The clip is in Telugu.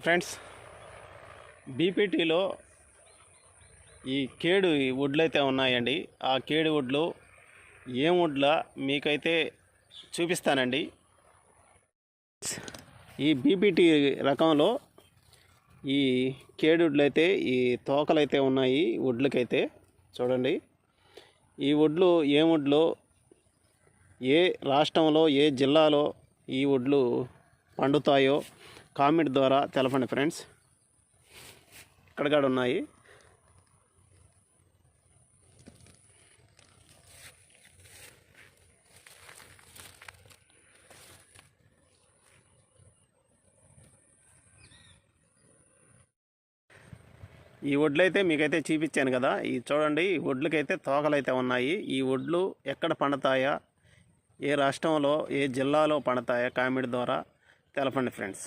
ఫ్రెండ్స్, బీపీటీలో ఈ కేడు వడ్లు అయితే ఉన్నాయండి. ఆ కేడు వడ్లు ఏం వడ్ల మీకైతే చూపిస్తానండి. ఈ బీపీటీ రకంలో ఈ కేడు వడ్లు అయితే ఈ తోకలైతే ఉన్నాయి. వడ్లకైతే చూడండి, ఈ వడ్లు ఏం వడ్లు, ఏ రాష్ట్రంలో ఏ జిల్లాలో ఈ వడ్లు పండుతాయో కామెంట్ ద్వారా తెలపండి ఫ్రెండ్స్. ఇక్కడ ఉన్నాయి. ఈ వడ్లైతే మీకైతే చూపించాను కదా, ఈ చూడండి, ఈ వడ్లకైతే తోకలైతే ఉన్నాయి. ఈ వడ్లు ఎక్కడ పండుతాయా, ఏ రాష్ట్రంలో ఏ జిల్లాలో పండుతాయా కామెంట్ ద్వారా తెలపండి ఫ్రెండ్స్.